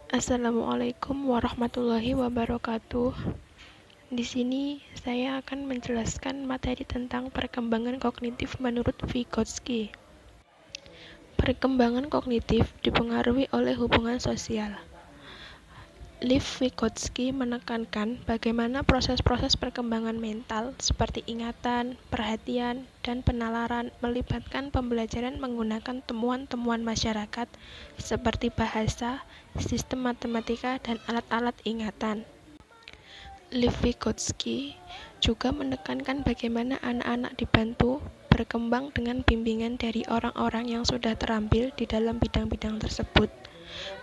Assalamualaikum warahmatullahi wabarakatuh. Di sini saya akan menjelaskan materi tentang perkembangan kognitif menurut Vygotsky. Perkembangan kognitif dipengaruhi oleh hubungan sosial. Lev Vygotsky menekankan bagaimana proses-proses perkembangan mental seperti ingatan, perhatian, dan penalaran melibatkan pembelajaran menggunakan temuan-temuan masyarakat seperti bahasa, sistem matematika, dan alat-alat ingatan. Lev Vygotsky juga menekankan bagaimana anak-anak dibantu berkembang dengan bimbingan dari orang-orang yang sudah terampil di dalam bidang-bidang tersebut.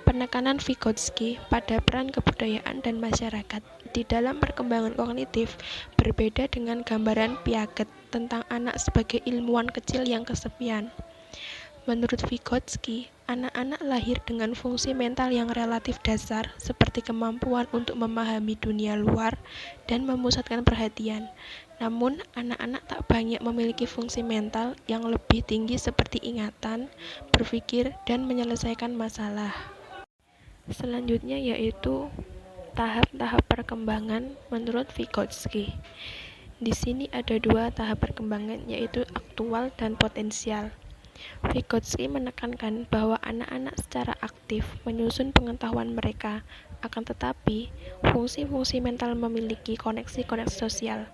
Penekanan Vygotsky pada peran kebudayaan dan masyarakat di dalam perkembangan kognitif berbeda dengan gambaran Piaget tentang anak sebagai ilmuwan kecil yang kesepian. Menurut Vygotsky, anak-anak lahir dengan fungsi mental yang relatif dasar seperti kemampuan untuk memahami dunia luar dan memusatkan perhatian. Namun, anak-anak tak banyak memiliki fungsi mental yang lebih tinggi seperti ingatan, berpikir, dan menyelesaikan masalah. Selanjutnya yaitu tahap-tahap perkembangan menurut Vygotsky. Di sini ada dua tahap perkembangan, yaitu aktual dan potensial. Vygotsky menekankan bahwa anak-anak secara aktif menyusun pengetahuan mereka, akan tetapi fungsi-fungsi mental memiliki koneksi-koneksi sosial.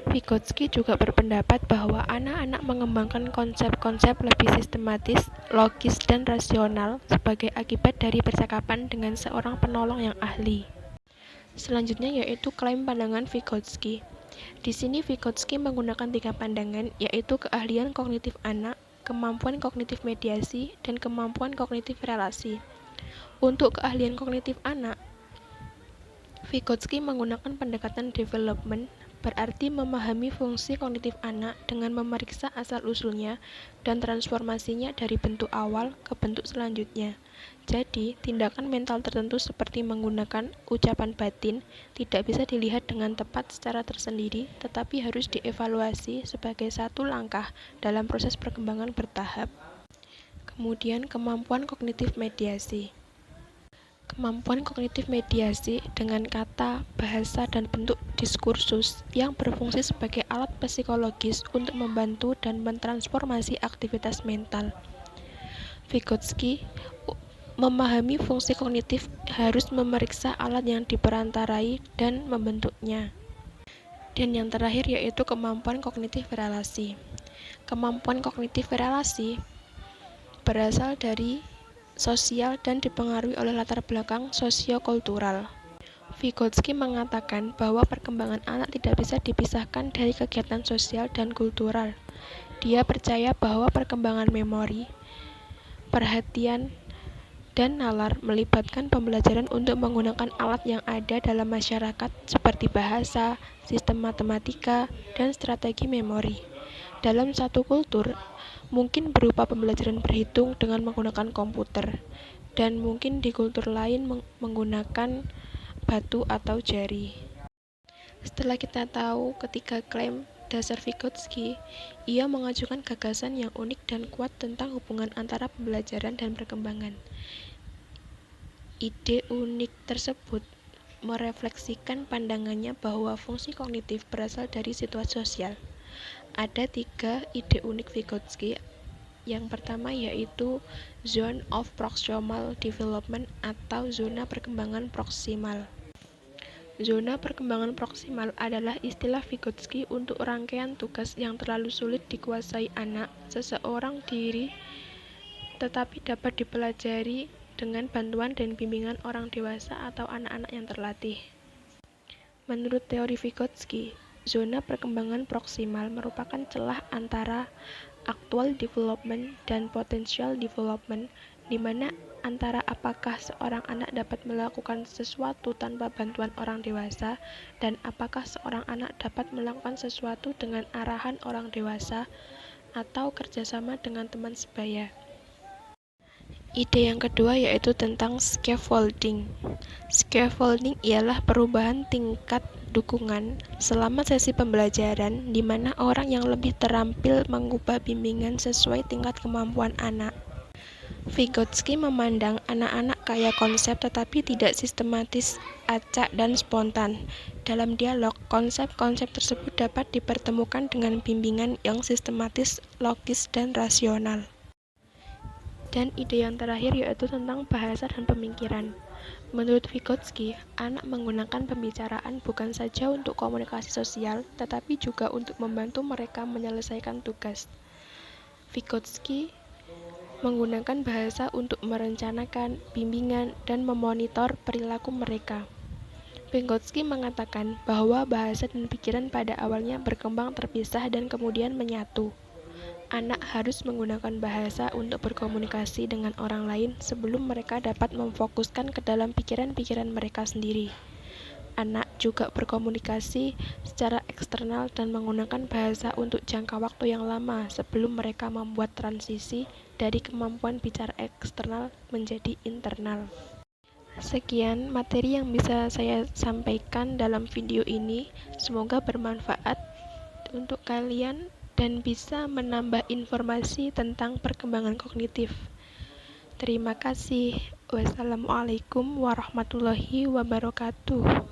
Vygotsky juga berpendapat bahwa anak-anak mengembangkan konsep-konsep lebih sistematis, logis, dan rasional sebagai akibat dari percakapan dengan seorang penolong yang ahli. Selanjutnya yaitu klaim pandangan Vygotsky. Di sini Vygotsky menggunakan tiga pandangan, yaitu keahlian kognitif anak, kemampuan kognitif mediasi, dan kemampuan kognitif relasi. Untuk keahlian kognitif anak, Vygotsky menggunakan pendekatan development, berarti memahami fungsi kognitif anak dengan memeriksa asal-usulnya dan transformasinya dari bentuk awal ke bentuk selanjutnya. Jadi, tindakan mental tertentu seperti menggunakan ucapan batin tidak bisa dilihat dengan tepat secara tersendiri, tetapi harus dievaluasi sebagai satu langkah dalam proses perkembangan bertahap. Kemudian, kemampuan kognitif mediasi. Kemampuan kognitif mediasi dengan kata, bahasa, dan bentuk diskursus yang berfungsi sebagai alat psikologis untuk membantu dan mentransformasi aktivitas mental. Vygotsky memahami fungsi kognitif harus memeriksa alat yang diperantarai dan membentuknya. Dan yang terakhir yaitu kemampuan kognitif relasi. Kemampuan kognitif relasi berasal dari sosial dan dipengaruhi oleh latar belakang sosiokultural. Vygotsky mengatakan bahwa perkembangan anak tidak bisa dipisahkan dari kegiatan sosial dan kultural. Dia percaya bahwa perkembangan memori, perhatian, dan nalar melibatkan pembelajaran untuk menggunakan alat yang ada dalam masyarakat seperti bahasa, sistem matematika, dan strategi memori. Dalam satu kultur, mungkin berupa pembelajaran berhitung dengan menggunakan komputer, dan mungkin di kultur lain menggunakan batu atau jari. Setelah kita tahu ketiga klaim dasar Vygotsky, ia mengajukan gagasan yang unik dan kuat tentang hubungan antara pembelajaran dan perkembangan. Ide unik tersebut merefleksikan pandangannya bahwa fungsi kognitif berasal dari situasi sosial. Ada tiga ide unik Vygotsky. Yang pertama yaitu Zone of Proximal Development atau zona perkembangan proksimal. Zona perkembangan proksimal adalah istilah Vygotsky untuk rangkaian tugas yang terlalu sulit dikuasai anak seseorang diri, tetapi dapat dipelajari dengan bantuan dan bimbingan orang dewasa atau anak-anak yang terlatih. Menurut teori Vygotsky, zona perkembangan proksimal merupakan celah antara actual development dan potential development, di mana antara apakah seorang anak dapat melakukan sesuatu tanpa bantuan orang dewasa dan apakah seorang anak dapat melakukan sesuatu dengan arahan orang dewasa atau kerjasama dengan teman sebaya. Ide yang kedua yaitu tentang scaffolding. Scaffolding ialah perubahan tingkat dukungan selama sesi pembelajaran di mana orang yang lebih terampil mengubah bimbingan sesuai tingkat kemampuan anak. Vygotsky memandang anak-anak kaya konsep tetapi tidak sistematis, acak, dan spontan. Dalam dialog, konsep-konsep tersebut dapat dipertemukan dengan bimbingan yang sistematis, logis, dan rasional. Dan ide yang terakhir yaitu tentang bahasa dan pemikiran. Menurut Vygotsky, anak menggunakan pembicaraan bukan saja untuk komunikasi sosial, tetapi juga untuk membantu mereka menyelesaikan tugas. Vygotsky menggunakan bahasa untuk merencanakan, bimbingan, dan memonitor perilaku mereka. Vygotsky mengatakan bahwa bahasa dan pikiran pada awalnya berkembang terpisah dan kemudian menyatu. Anak harus menggunakan bahasa untuk berkomunikasi dengan orang lain sebelum mereka dapat memfokuskan ke dalam pikiran-pikiran mereka sendiri. Anak juga berkomunikasi secara eksternal dan menggunakan bahasa untuk jangka waktu yang lama sebelum mereka membuat transisi dari kemampuan bicara eksternal menjadi internal. Sekian materi yang bisa saya sampaikan dalam video ini. Semoga bermanfaat untuk kalian dan bisa menambah informasi tentang perkembangan kognitif. Terima kasih. Wassalamualaikum warahmatullahi wabarakatuh.